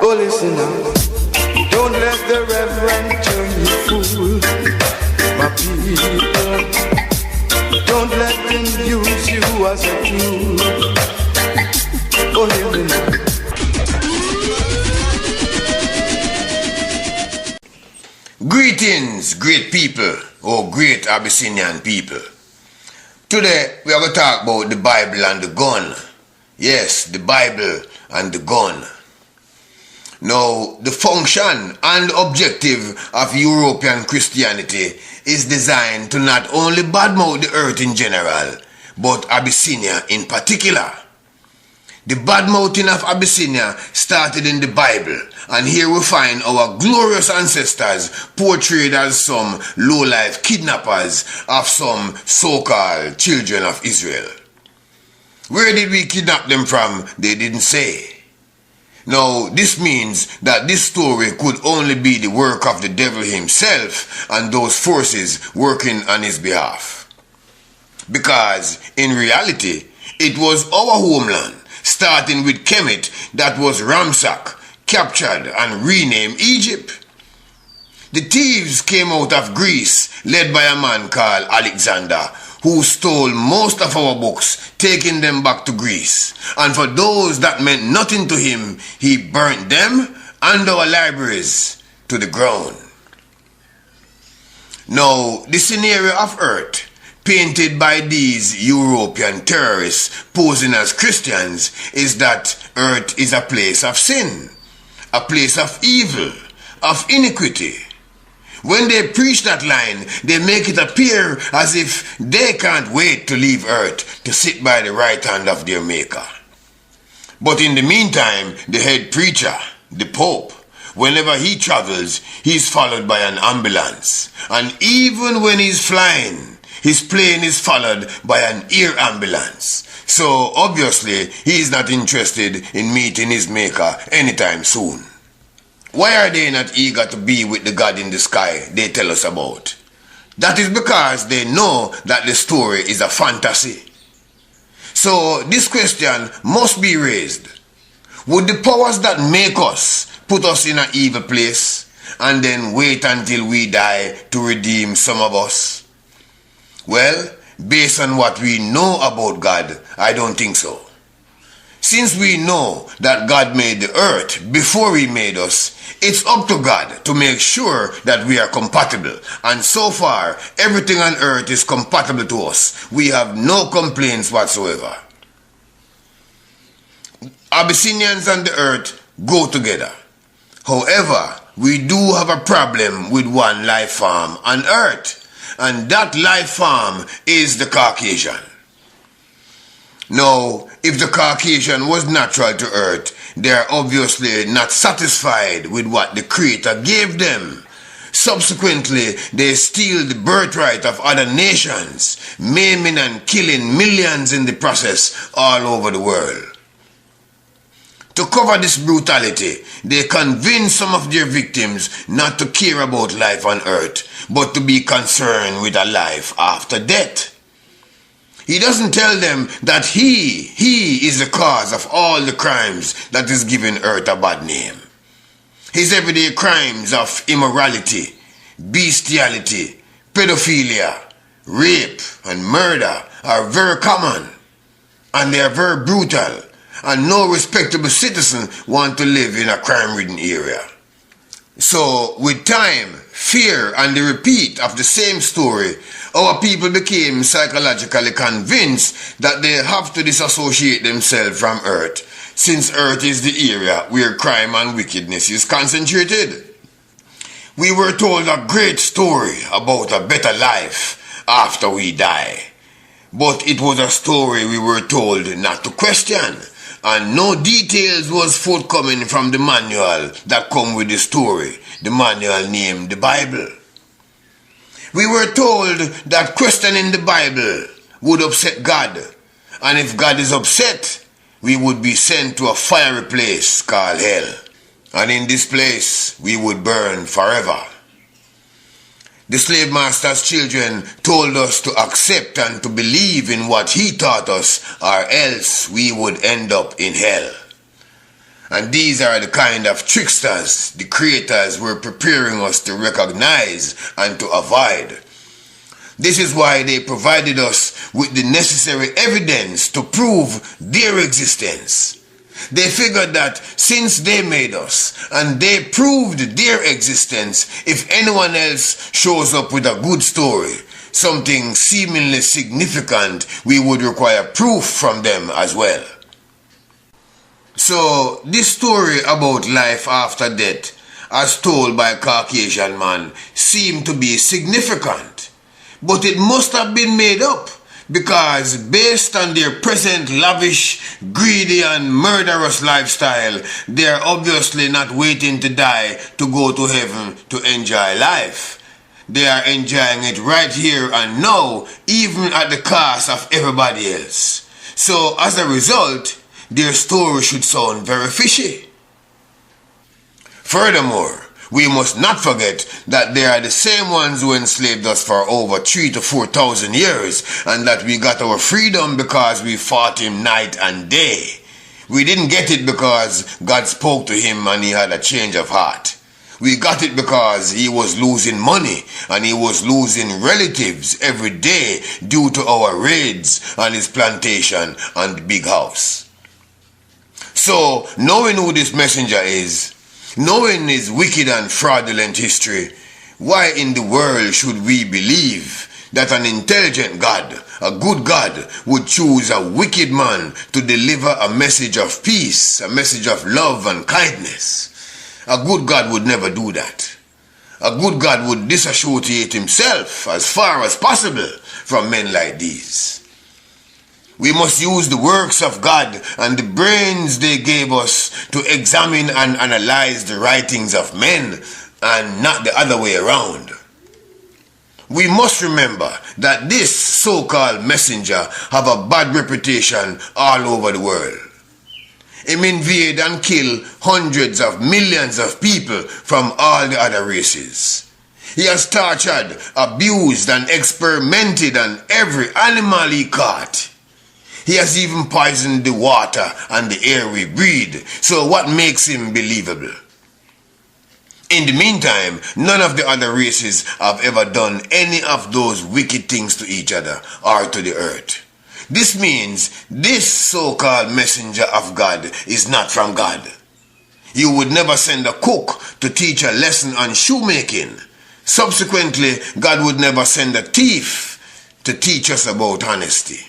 Oh, listen now. Don't let the reverend turn you fool, my people. Don't let them use you as a tool. Oh, hear me now. Greetings, great people, or great Abyssinian people. Today, we are going to talk about the Bible and the gun. Yes, the Bible and the gun. Now, the function and objective of European Christianity is designed to not only badmouth the earth in general, but Abyssinia in particular. The badmouthing of Abyssinia started in the Bible, and here we find our glorious ancestors portrayed as some low-life kidnappers of some so-called children of Israel. Where did we kidnap them from? They didn't say. Now, this means that this story could only be the work of the devil himself and those forces working on his behalf. Because, in reality, it was our homeland, starting with Kemet, that was ransacked, captured, and renamed Egypt. The thieves came out of Greece, led by a man called Alexander, who stole most of our books, taking them back to Greece. And for those that meant nothing to him, he burnt them and our libraries to the ground. Now, the scenario of Earth, painted by these European terrorists posing as Christians, is that Earth is a place of sin, a place of evil, of iniquity. When they preach that line, they make it appear as if they can't wait to leave Earth to sit by the right hand of their Maker. But in the meantime, the head preacher, the Pope, whenever he travels, he's followed by an ambulance. And even when he's flying, his plane is followed by an air ambulance. So obviously, he's not interested in meeting his Maker anytime soon. Why are they not eager to be with the God in the sky they tell us about? That is because they know that the story is a fantasy. So this question must be raised. Would the powers that make us put us in an evil place and then wait until we die to redeem some of us? Well, based on what we know about God, I don't think so. Since we know that God made the earth before he made us, it's up to God to make sure that we are compatible. And so far, everything on earth is compatible to us. We have no complaints whatsoever. Abyssinians and the earth go together. However, we do have a problem with one life form on earth. And that life form is the Caucasian. Now, if the Caucasian was natural to earth, they are obviously not satisfied with what the Creator gave them. Subsequently, they steal the birthright of other nations, maiming and killing millions in the process all over the world. To cover this brutality, they convince some of their victims not to care about life on earth, but to be concerned with a life after death. He doesn't tell them that he is the cause of all the crimes that is giving earth a bad name. His everyday crimes of immorality, bestiality, pedophilia, rape, and murder are very common, and they are very brutal, and no respectable citizen wants to live in a crime-ridden area. So, with time, fear, and the repeat of the same story, our people became psychologically convinced that they have to disassociate themselves from earth, since earth is the area where crime and wickedness is concentrated. We were told a great story about a better life after we die. But it was a story we were told not to question, and no details was forthcoming from the manual that come with the story, the manual named the Bible. We were told that questioning the Bible would upset God, and if God is upset, we would be sent to a fiery place called hell, and in this place we would burn forever. The slave master's children told us to accept and to believe in what he taught us, or else we would end up in hell. And these are the kind of tricksters the creators were preparing us to recognize and to avoid. This is why they provided us with the necessary evidence to prove their existence. They figured that since they made us and they proved their existence, if anyone else shows up with a good story, something seemingly significant, we would require proof from them as well. So, this story about life after death, as told by a Caucasian man, seemed to be significant. But it must have been made up, because based on their present lavish, greedy and murderous lifestyle, they are obviously not waiting to die to go to heaven to enjoy life. They are enjoying it right here and now, even at the cost of everybody else. So as a result, their story should sound very fishy. Furthermore, we must not forget that they are the same ones who enslaved us for over 3,000 to 4,000 years, and that we got our freedom because we fought him night and day. We didn't get it because God spoke to him and he had a change of heart. We got it because he was losing money and he was losing relatives every day due to our raids on his plantation and the big house. So, knowing who this messenger is, knowing his wicked and fraudulent history, why in the world should we believe that an intelligent God, a good God, would choose a wicked man to deliver a message of peace, a message of love and kindness? A good God would never do that. A good God would disassociate himself as far as possible from men like these. We must use the works of God and the brains they gave us to examine and analyze the writings of men, and not the other way around. We must remember that this so-called messenger have a bad reputation all over the world. Him invade and kill hundreds of millions of people from all the other races. He has tortured, abused and experimented on every animal he caught. He has even poisoned the water and the air we breathe. So what makes him believable? In the meantime, none of the other races have ever done any of those wicked things to each other or to the earth. This means this so-called messenger of God is not from God. You would never send a cook to teach a lesson on shoemaking. Subsequently, God would never send a thief to teach us about honesty.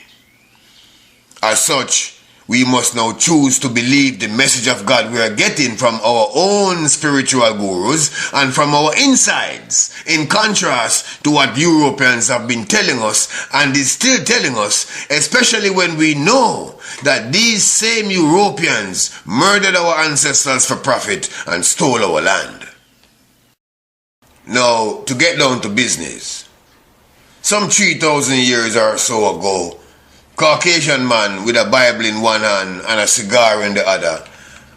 As such, we must now choose to believe the message of God we are getting from our own spiritual gurus and from our insides, in contrast to what Europeans have been telling us and is still telling us, especially when we know that these same Europeans murdered our ancestors for profit and stole our land. Now, to get down to business, some 3,000 years or so ago, Caucasian man with a Bible in one hand and a cigar in the other,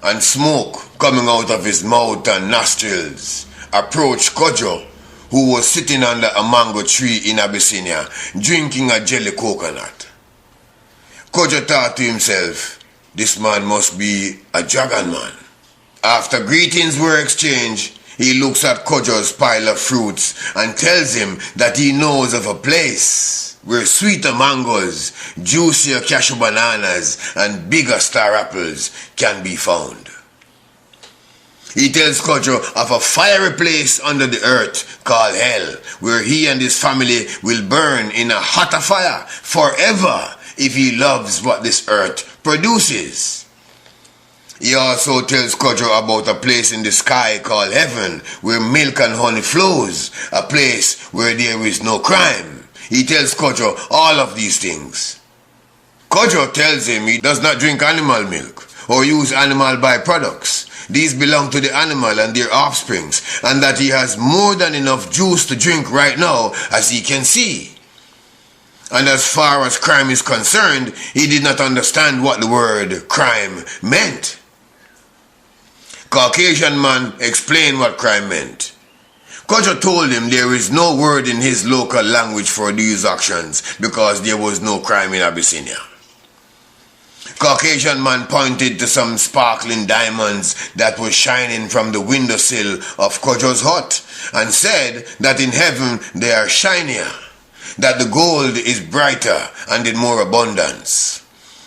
and smoke coming out of his mouth and nostrils, approached Kojo, who was sitting under a mango tree in Abyssinia, drinking a jelly coconut. Kojo thought to himself, this man must be a dragon man. After greetings were exchanged, he looks at Kojo's pile of fruits and tells him that he knows of a place where sweeter mangoes, juicier cashew bananas, and bigger star apples can be found. He tells Kojo of a fiery place under the earth called hell, where he and his family will burn in a hotter fire forever if he loves what this earth produces. He also tells Kojo about a place in the sky called heaven, where milk and honey flows, a place where there is no crime. He tells Kojo all of these things. Kojo tells him he does not drink animal milk or use animal byproducts. These belong to the animal and their offsprings, and that he has more than enough juice to drink right now as he can see. And as far as crime is concerned, he did not understand what the word crime meant. Caucasian man explained what crime meant. Kojo told him there is no word in his local language for these actions because there was no crime in Abyssinia. Caucasian man pointed to some sparkling diamonds that were shining from the windowsill of Kojo's hut and said that in heaven they are shinier, that the gold is brighter and in more abundance.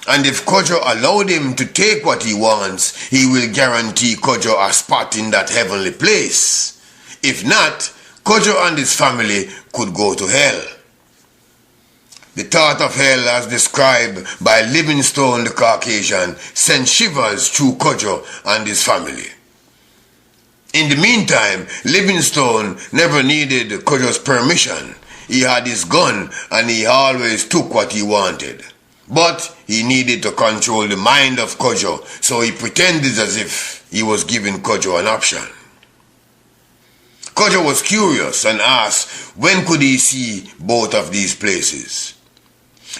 And if Kojo allowed him to take what he wants, he will guarantee Kojo a spot in that heavenly place. If not, Kojo and his family could go to hell. The thought of hell as described by Livingstone the Caucasian sent shivers through Kojo and his family. In the meantime, Livingstone never needed Kojo's permission. He had his gun and he always took what he wanted. But he needed to control the mind of Kojo, so he pretended as if he was giving Kojo an option. Kojo was curious and asked when could he see both of these places.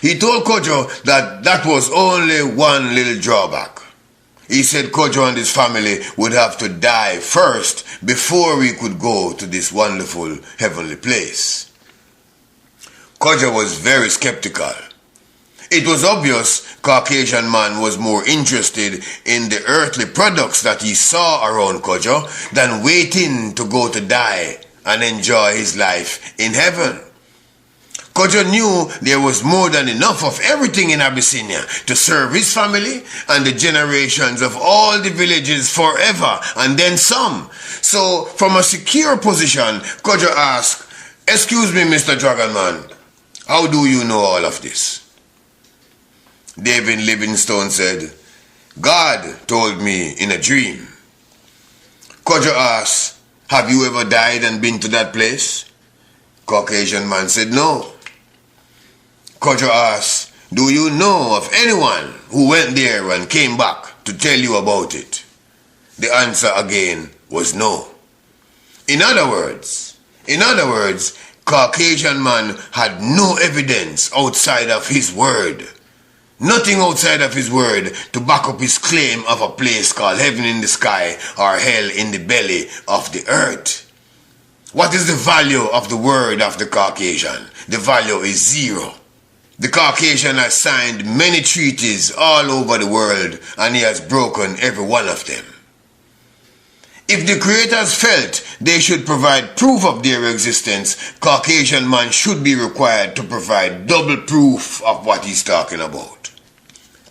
He told Kojo that was only one little drawback. He said Kojo and his family would have to die first before we could go to this wonderful heavenly place. Kojo was very skeptical. It was obvious Caucasian man was more interested in the earthly products that he saw around Kojo than waiting to go to die and enjoy his life in heaven. Kojo knew there was more than enough of everything in Abyssinia to serve his family and the generations of all the villages forever and then some. So from a secure position, Kojo asked, "Excuse me, Mr. Dragonman, how do you know all of this?" David Livingstone said, "God told me in a dream." Kojo asked, "Have you ever died and been to that place?" Caucasian man said, "No." Kojo asked, "Do you know of anyone who went there and came back to tell you about it?" The answer again was no. In other words, Caucasian man had no evidence outside of his word. Nothing outside of his word to back up his claim of a place called heaven in the sky or hell in the belly of the earth. What is the value of the word of the Caucasian? The value is zero. The Caucasian has signed many treaties all over the world and he has broken every one of them. If the creators felt they should provide proof of their existence, Caucasian man should be required to provide double proof of what he's talking about.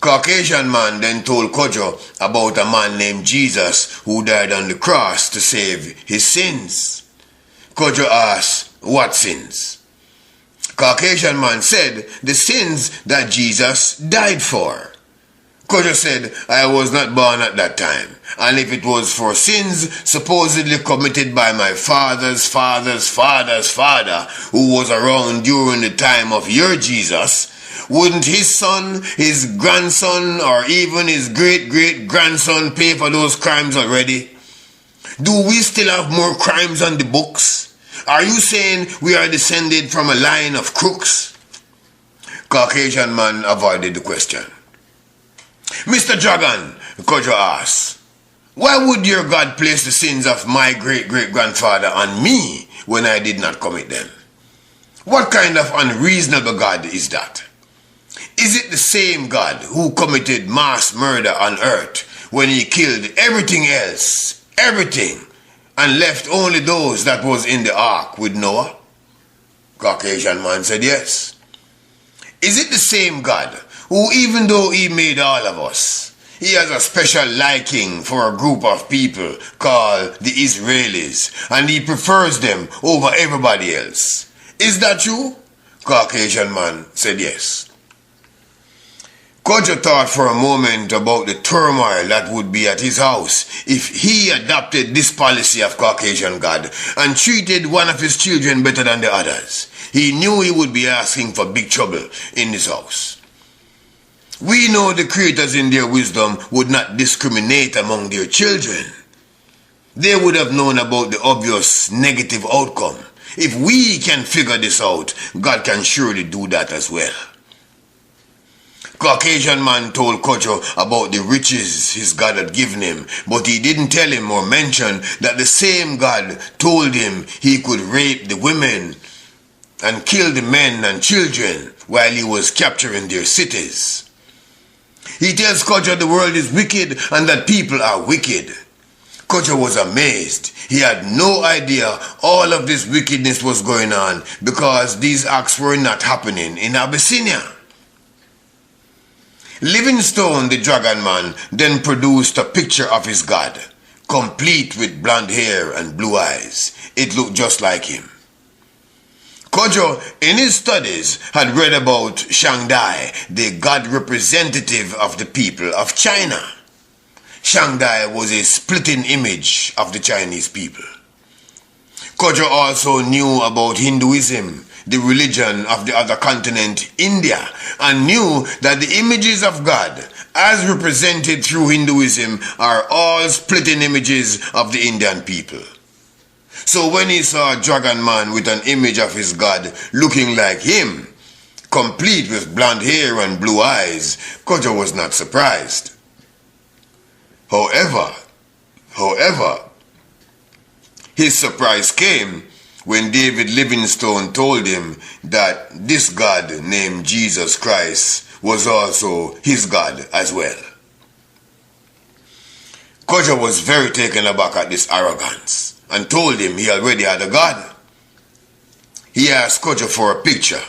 Caucasian man then told Kojo about a man named Jesus who died on the cross to save his sins. Kojo asked, "What sins?" Caucasian man said, "The sins that Jesus died for." Kojo said, "I was not born at that time, and if it was for sins supposedly committed by my father's father's father's father, who was around during the time of your Jesus, wouldn't his son, his grandson, or even his great-great-grandson pay for those crimes already? Do we still have more crimes on the books? Are you saying we are descended from a line of crooks?" Caucasian man avoided the question. "Mr. Dragon," Kojo asked, "why would your God place the sins of my great-great-grandfather on me when I did not commit them? What kind of unreasonable God is that? Is it the same God who committed mass murder on earth when he killed everything else, everything, and left only those that was in the ark with Noah?" Caucasian man said yes. "Is it the same God who, even though he made all of us, he has a special liking for a group of people called the Israelis, and he prefers them over everybody else? Is that true?" Caucasian man said yes. Kojo thought for a moment about the turmoil that would be at his house if he adopted this policy of Caucasian God and treated one of his children better than the others. He knew he would be asking for big trouble in his house. We know the creators in their wisdom would not discriminate among their children. They would have known about the obvious negative outcome. If we can figure this out, God can surely do that as well. Caucasian man told Kojo about the riches his God had given him, but he didn't tell him or mention that the same God told him he could rape the women and kill the men and children while he was capturing their cities. He tells Kojo the world is wicked and that people are wicked. Kojo was amazed. He had no idea all of this wickedness was going on because these acts were not happening in Abyssinia. Livingstone, the dragon man, then produced a picture of his god, complete with blonde hair and blue eyes. It looked just like him. Kojo, in his studies, had read about Shangdai, the god representative of the people of China. Shangdai was a splitting image of the Chinese people. Kojo also knew about Hinduism, the religion of the other continent, India, and knew that the images of God, as represented through Hinduism, are all splitting images of the Indian people. So when he saw a dragon man with an image of his God looking like him, complete with blonde hair and blue eyes, Kojo was not surprised. However, his surprise came when David Livingstone told him that this God named Jesus Christ was also his God as well. Kojo was very taken aback at this arrogance and told him he already had a God. He asked Kojo for a picture,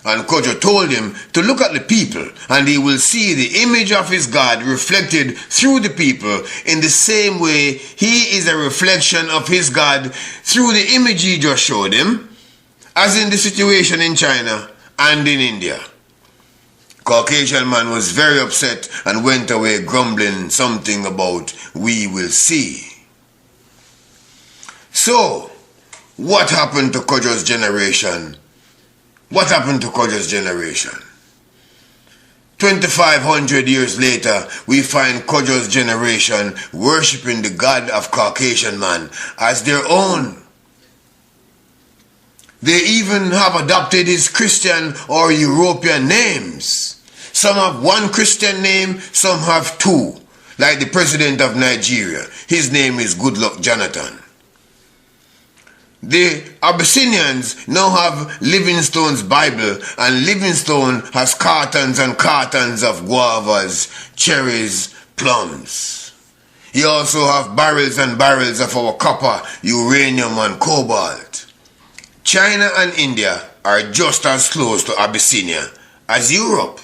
and Kojo told him to look at the people and he will see the image of his God reflected through the people in the same way he is a reflection of his God through the image he just showed him, as in the situation in China and in India. Caucasian man was very upset and went away grumbling something about "we will see." So, what happened to Kojo's generation? What happened to Kojo's generation? 2,500 years later, we find Kojo's generation worshipping the God of Caucasian man as their own. They even have adopted his Christian or European names. Some have one Christian name, some have two, like the president of Nigeria. His name is Goodluck Jonathan. The Abyssinians now have Livingstone's Bible, and Livingstone has cartons and cartons of guavas, cherries, plums. He also have barrels and barrels of our copper, uranium and cobalt. China and India are just as close to Abyssinia as Europe.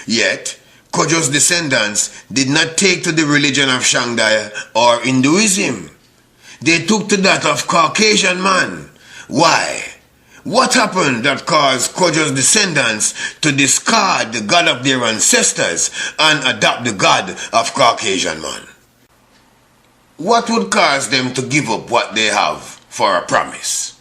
Yet, Kojo's descendants did not take to the religion of Shangdai or Hinduism. They took to that of Caucasian man. Why? What happened that caused Kojo's descendants to discard the God of their ancestors and adopt the God of Caucasian man? What would cause them to give up what they have for a promise?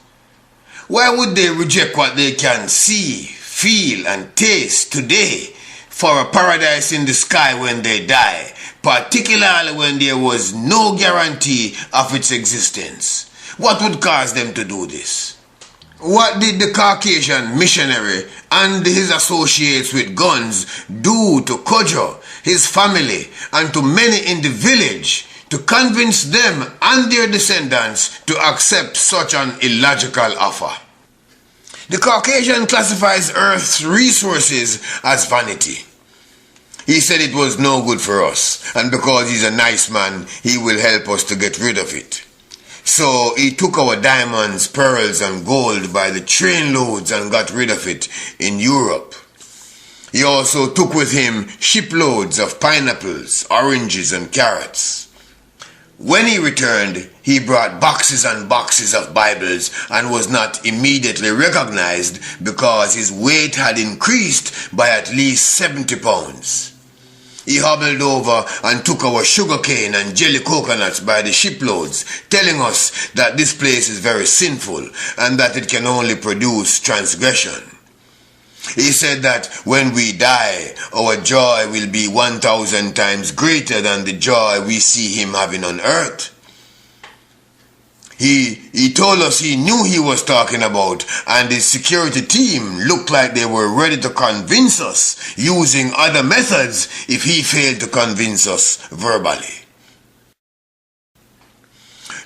Why would they reject what they can see, feel and taste today for a paradise in the sky when they die, particularly when there was no guarantee of its existence? What would cause them to do this? What did the Caucasian missionary and his associates with guns do to Kojo, his family, and to many in the village to convince them and their descendants to accept such an illogical offer? The Caucasian classifies Earth's resources as vanity. He said it was no good for us, and because he's a nice man, he will help us to get rid of it. So he took our diamonds, pearls and gold by the trainloads and got rid of it in Europe. He also took with him shiploads of pineapples, oranges and carrots. When he returned, he brought boxes and boxes of Bibles and was not immediately recognized because his weight had increased by at least 70 pounds. He hobbled over and took our sugarcane and jelly coconuts by the shiploads, telling us that this place is very sinful and that it can only produce transgression. He said that when we die, our joy will be 1,000 times greater than the joy we see him having on earth. He told us he knew he was talking about, and his security team looked like they were ready to convince us using other methods if he failed to convince us verbally.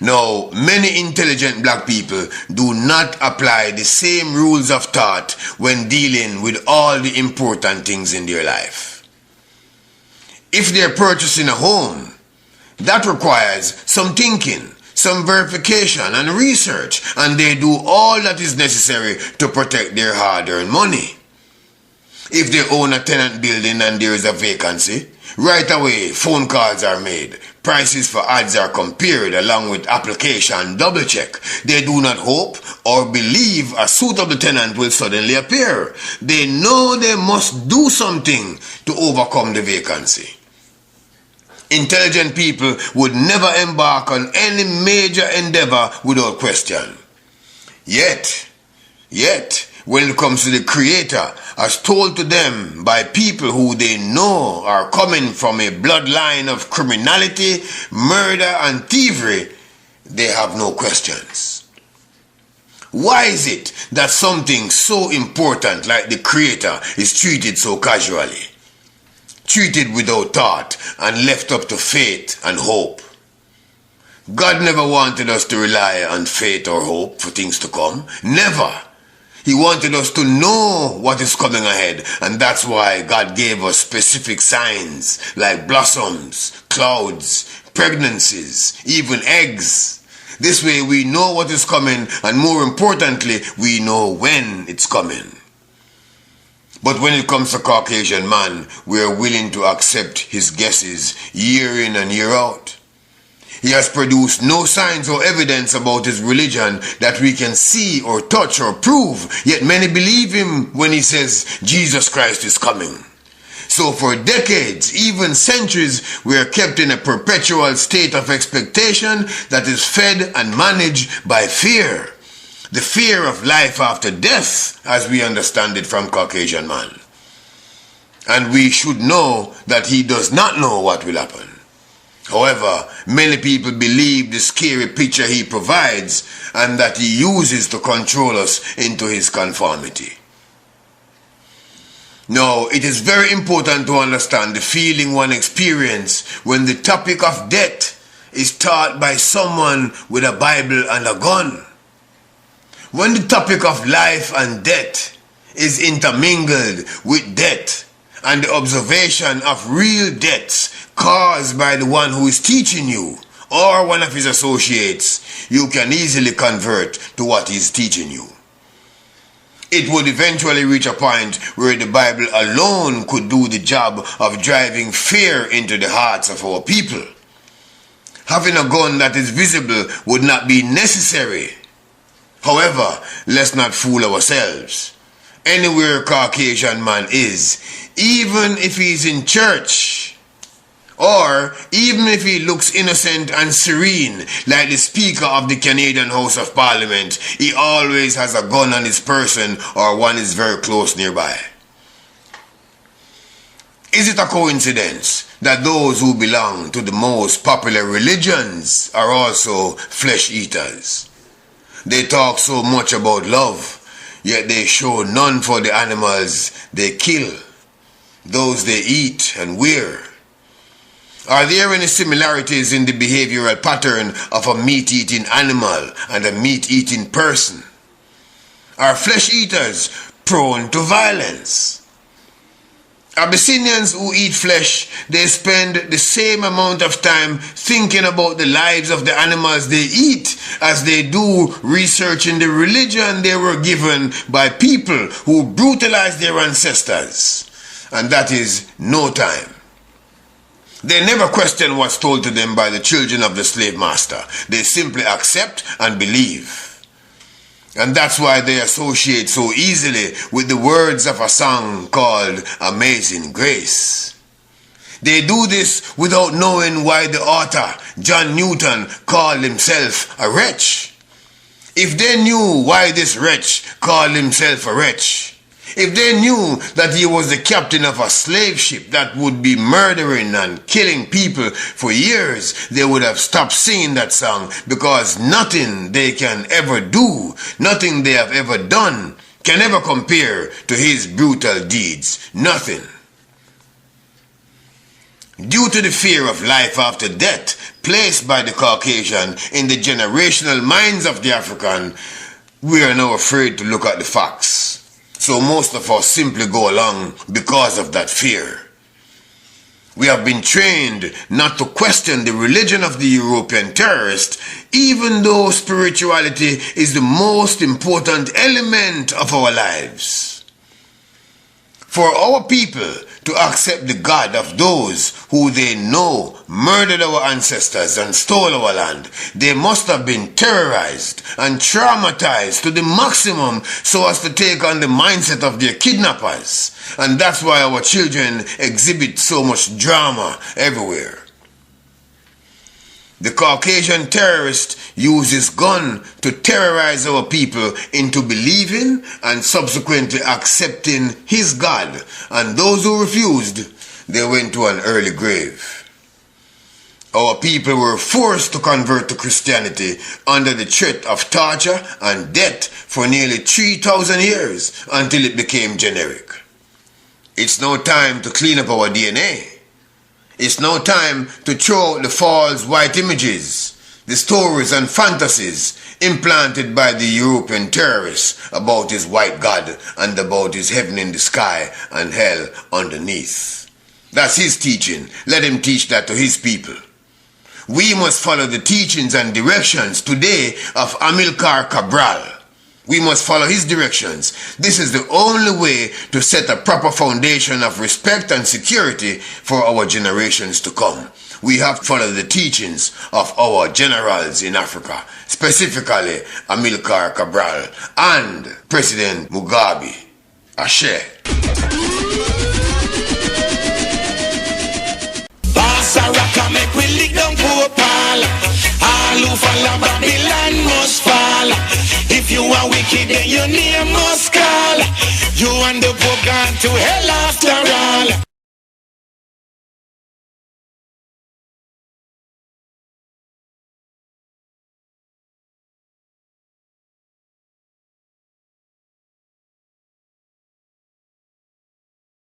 Now, many intelligent black people do not apply the same rules of thought when dealing with all the important things in their life. If they're purchasing a home, that requires some thinking, some verification and research, and they do all that is necessary to protect their hard-earned money. If they own a tenant building and there is a vacancy, right away phone calls are made, prices for ads are compared along with application double check. They do not hope or believe a suitable tenant will suddenly appear. They know they must do something to overcome the vacancy. Intelligent people would never embark on any major endeavor without question. Yet, when it comes to the Creator, as told to them by people who they know are coming from a bloodline of criminality, murder and thievery, they have no questions. Why is it that something so important like the Creator is treated so casually? Treated without thought and left up to faith and hope? God never wanted us to rely on faith or hope for things to come. Never. He wanted us to know what is coming ahead, and that's why God gave us specific signs like blossoms, clouds, pregnancies, even eggs. This way we know what is coming, and more importantly, we know when it's coming. But when it comes to Caucasian man, we are willing to accept his guesses year in and year out. He has produced no signs or evidence about his religion that we can see or touch or prove, yet many believe him when he says Jesus Christ is coming. So for decades, even centuries, we are kept in a perpetual state of expectation that is fed and managed by fear. The fear of life after death, as we understand it from Caucasian man. And we should know that he does not know what will happen. However, many people believe the scary picture he provides and that he uses to control us into his conformity. Now, it is very important to understand the feeling one experiences when the topic of death is taught by someone with a Bible and a gun. When the topic of life and death is intermingled with death and the observation of real deaths caused by the one who is teaching you or one of his associates, you can easily convert to what he is teaching you. It would eventually reach a point where the Bible alone could do the job of driving fear into the hearts of our people. Having a gun that is visible would not be necessary. However, let's not fool ourselves. Anywhere Caucasian man is, even if he's in church, or even if he looks innocent and serene like the Speaker of the Canadian House of Parliament, he always has a gun on his person or one is very close nearby. Is it a coincidence that those who belong to the most popular religions are also flesh eaters? They talk so much about love, yet they show none for the animals they kill, those they eat and wear. Are there any similarities in the behavioral pattern of a meat-eating animal and a meat-eating person? Are flesh eaters prone to violence? Abyssinians who eat flesh, they spend the same amount of time thinking about the lives of the animals they eat as they do researching the religion they were given by people who brutalized their ancestors. And that is no time. They never question what's told to them by the children of the slave master. They simply accept and believe. And that's why they associate so easily with the words of a song called Amazing Grace. They do this without knowing why the author, John Newton, called himself a wretch. If they knew why this wretch called himself a wretch, if they knew that he was the captain of a slave ship that would be murdering and killing people for years, they would have stopped singing that song, because nothing they can ever do, nothing they have ever done, can ever compare to his brutal deeds. Nothing. Due to the fear of life after death placed by the Caucasian in the generational minds of the African, we are now afraid to look at the facts. So most of us simply go along because of that fear. We have been trained not to question the religion of the European terrorist, even though spirituality is the most important element of our lives. For our people to accept the God of those who they know murdered our ancestors and stole our land, they must have been terrorized and traumatized to the maximum so as to take on the mindset of their kidnappers. And that's why our children exhibit so much drama everywhere. The Caucasian terrorist uses gun to terrorize our people into believing and subsequently accepting his God, and those who refused, they went to an early grave. Our people were forced to convert to Christianity under the threat of torture and death for nearly 3,000 years until it became generic. It's now time to clean up our DNA. It's now time to throw out the false white images, the stories and fantasies implanted by the European terrorists about his white God and about his heaven in the sky and hell underneath. That's his teaching. Let him teach that to his people. We must follow the teachings and directions today of Amilcar Cabral. We must follow his directions. This is the only way to set a proper foundation of respect and security for our generations to come. We have to follow the teachings of our generals in Africa, specifically Amilcar Cabral and President Mugabe. Ashe. Pass a rock and make we lick down Popal. All who follow